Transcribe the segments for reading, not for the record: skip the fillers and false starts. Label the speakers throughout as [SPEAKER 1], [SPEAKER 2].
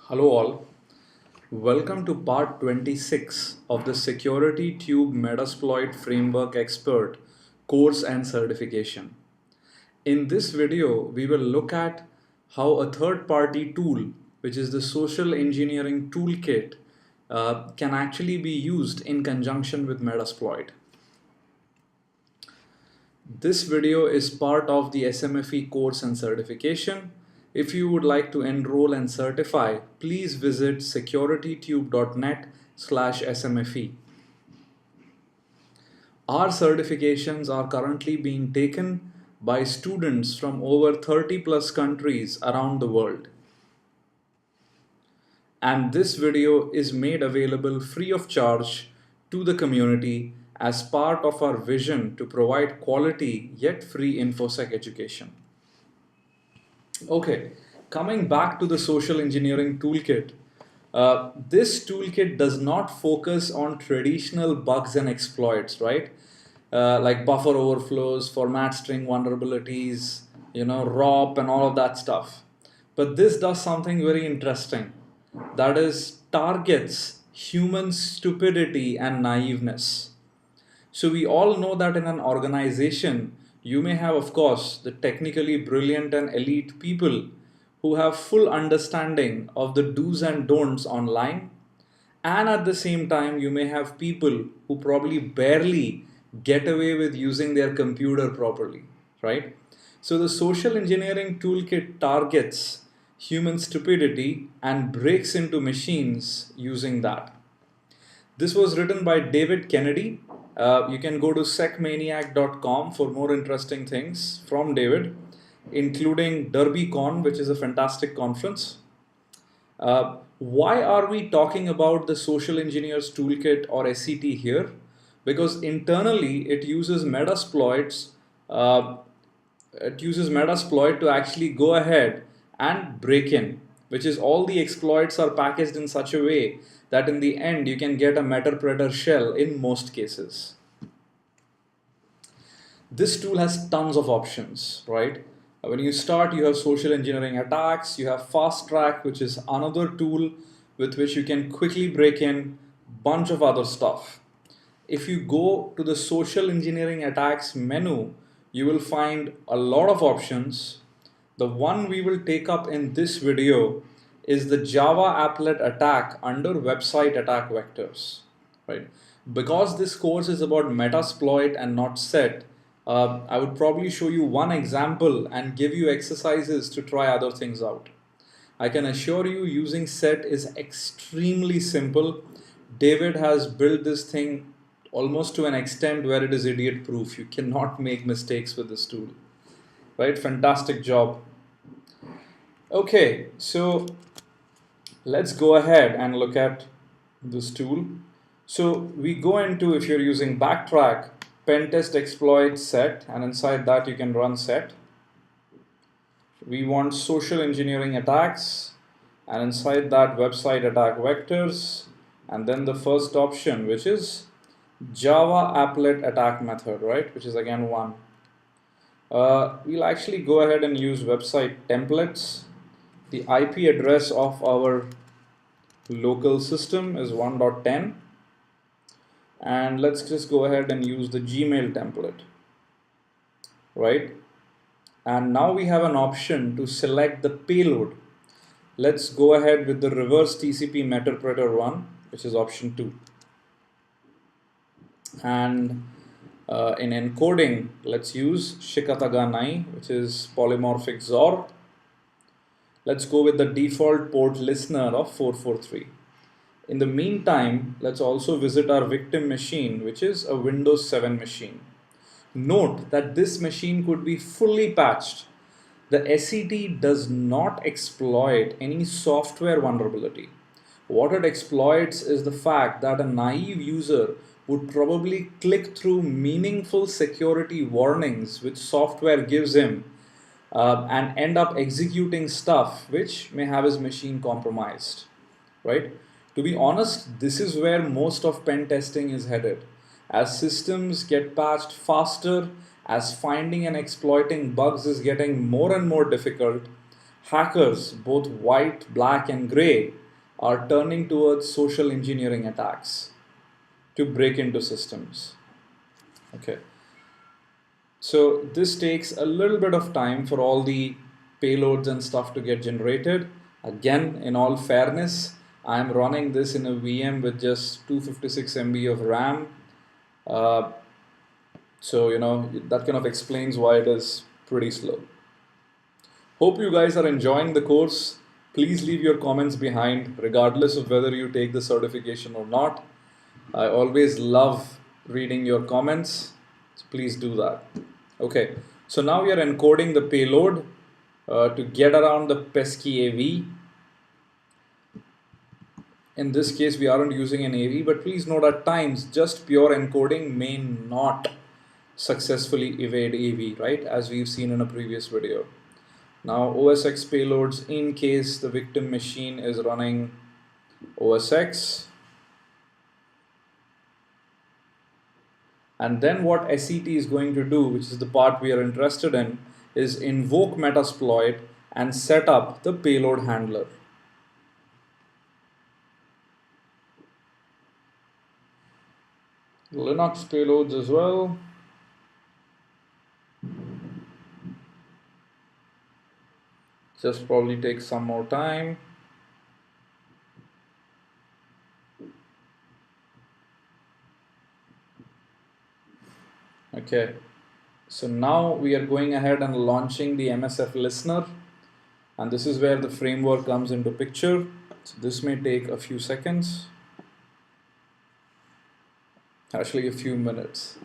[SPEAKER 1] Hello all, welcome to part 26 of the Security Tube Metasploit Framework Expert course and certification. In this video, we will look at how a third-party tool, which is the social engineering toolkit, can actually be used in conjunction with Metasploit. This video is part of the SMFE course and certification. If you would like to enroll and certify, please visit securitytube.net/SMFE. Our certifications are currently being taken by students from over 30 plus countries around the world. And this video is made available free of charge to the community as part of our vision to provide quality yet free InfoSec education. Okay, coming back to the social engineering toolkit, this toolkit does not focus on traditional bugs and exploits, right? Like buffer overflows, format string vulnerabilities, ROP and all of that stuff. But this does something very interesting. That is, targets human stupidity and naiveness. So we all know that in an organization, you may have, of course, the technically brilliant and elite people who have full understanding of the do's and don'ts online. And at the same time, you may have people who probably barely get away with using their computer properly, right? So the social engineering toolkit targets human stupidity and breaks into machines using that. This was written by David Kennedy. You can go to secmaniac.com for more interesting things from David, including DerbyCon, which is a fantastic conference. Why are we talking about the Social Engineers Toolkit or SET here? Because internally it uses Metasploit to actually go ahead and break in, which is all the exploits are packaged in such a way that in the end you can get a Metapredator shell in most cases. This tool has tons of options, right? When you start, you have social engineering attacks, you have fast track, which is another tool with which you can quickly break in bunch of other stuff. If you go to the social engineering attacks menu, you will find a lot of options. The one we will take up in this video is the Java applet attack under website attack vectors, right? Because this course is about Metasploit and not set, I would probably show you one example and give you exercises to try other things out. I can assure you using set is extremely simple. David has built this thing almost to an extent where it is idiot proof. You cannot make mistakes with this tool, right? Fantastic job. Okay, so let's go ahead and look at this tool. So we go into, if you're using backtrack, pentest exploit set, and inside that you can run set. We want social engineering attacks, and inside that website attack vectors, and then the first option, which is Java applet attack method, right? Which is again one. We'll actually go ahead and use website templates. The IP address of our local system is 1.10. And let's just go ahead and use the Gmail template, right? And now we have an option to select the payload. Let's go ahead with the reverse TCP Metapredator one, which is option 2. And in encoding, let's use Shikataga9, which is polymorphic XOR. Let's go with the default port listener of 443. In the meantime, let's also visit our victim machine, which is a Windows 7 machine. Note that this machine could be fully patched. The SET does not exploit any software vulnerability. What it exploits is the fact that a naive user would probably click through meaningful security warnings which software gives him and end up executing stuff which may have his machine compromised, right? To be honest, this is where most of pen testing is headed. As systems get patched faster, as finding and exploiting bugs is getting more and more difficult, hackers, both white, black, and gray, are turning towards social engineering attacks to break into systems. Okay, so this takes a little bit of time for all the payloads and stuff to get generated. Again, in all fairness, I'm running this in a VM with just 256 MB of RAM. Uh, so, that kind of explains why it is pretty slow. Hope you guys are enjoying the course. Please leave your comments behind, regardless of whether you take the certification or not. I always love reading your comments, so please do that. Okay, so now we are encoding the payload to get around the pesky AV. In this case, we aren't using an AV, but please note at times just pure encoding may not successfully evade AV, right? As we've seen in a previous video. Now OSX payloads, in case the victim machine is running OSX. And then what SET is going to do, which is the part we are interested in, is invoke Metasploit and set up the payload handler. Linux payloads as well. Just probably take some more time. Okay, so now we are going ahead and launching the MSF listener, and this is where the framework comes into picture. So this may take a few seconds, actually a few minutes.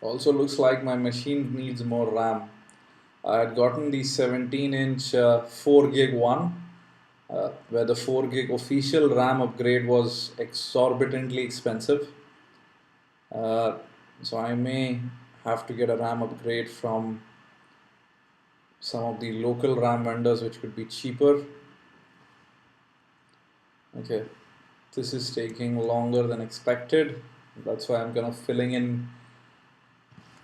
[SPEAKER 1] Also looks like my machine needs more RAM. I had gotten the 17-inch 4 gig one, where the 4 gig official RAM upgrade was exorbitantly expensive. So I may have to get a RAM upgrade from some of the local RAM vendors, which could be cheaper. Okay, this is taking longer than expected. That's why I'm kind of filling in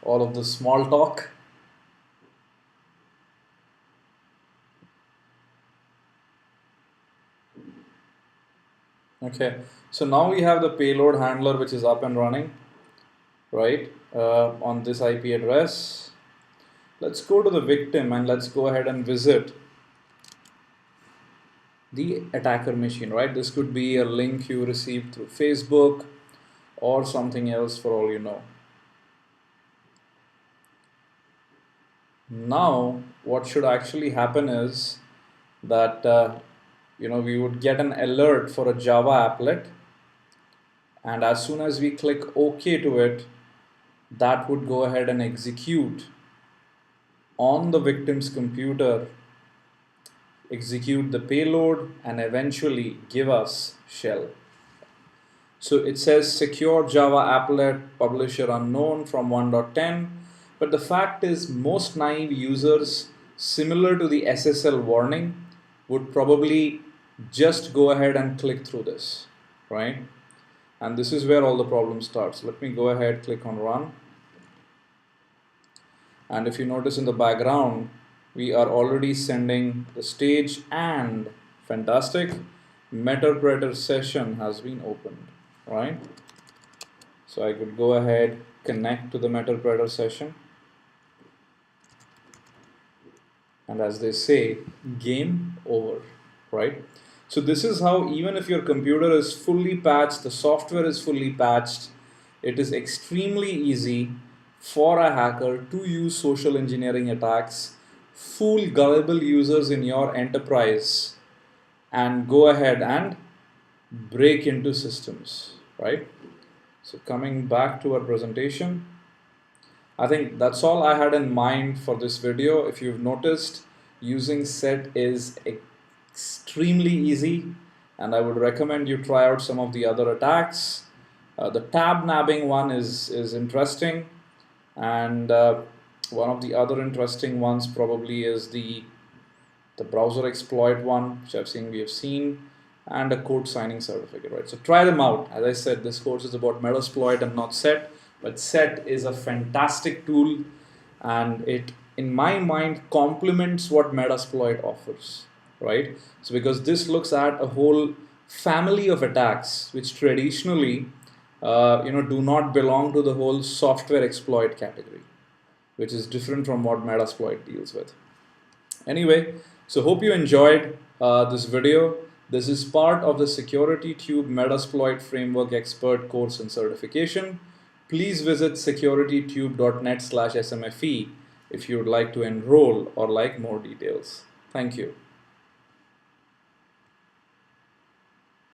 [SPEAKER 1] all of the small talk. Okay, so now we have the payload handler which is up and running, right, on this IP address. Let's go to the victim and let's go ahead and visit the attacker machine, right? This could be a link you received through Facebook or something else for all you know. Now, what should actually happen is that we would get an alert for a Java applet, and as soon as we click OK to it, that would go ahead and execute on the victim's computer, execute the payload, and eventually give us shell. So it says secure Java applet publisher unknown from 1.10, but the fact is most naive users, similar to the SSL warning, would probably just go ahead and click through this, right? And this is where all the problem starts. Let me go ahead, click on run. And if you notice in the background, we are already sending the stage, and fantastic, Metasploit session has been opened, right? So I could go ahead, connect to the Metasploit session. And as they say, game over, right? So this is how, even if your computer is fully patched, the software is fully patched, it is extremely easy for a hacker to use social engineering attacks, fool gullible users in your enterprise, and go ahead and break into systems, right? So coming back to our presentation, I think that's all I had in mind for this video. If you've noticed, using set is extremely easy, and I would recommend you try out some of the other attacks. The tab nabbing one is interesting, and one of the other interesting ones probably is the browser exploit one, which we have seen, and a code signing certificate, right? So try them out. As I said, this course is about Metasploit and not Set, but Set is a fantastic tool, and it, in my mind, complements what Metasploit offers, right? So because this looks at a whole family of attacks which traditionally, do not belong to the whole software exploit category, which is different from what Metasploit deals with. Anyway, so hope you enjoyed this video. This is part of the Security Tube Metasploit Framework Expert course and certification. Please visit securitytube.net/smfe if you would like to enroll or like more details. Thank you.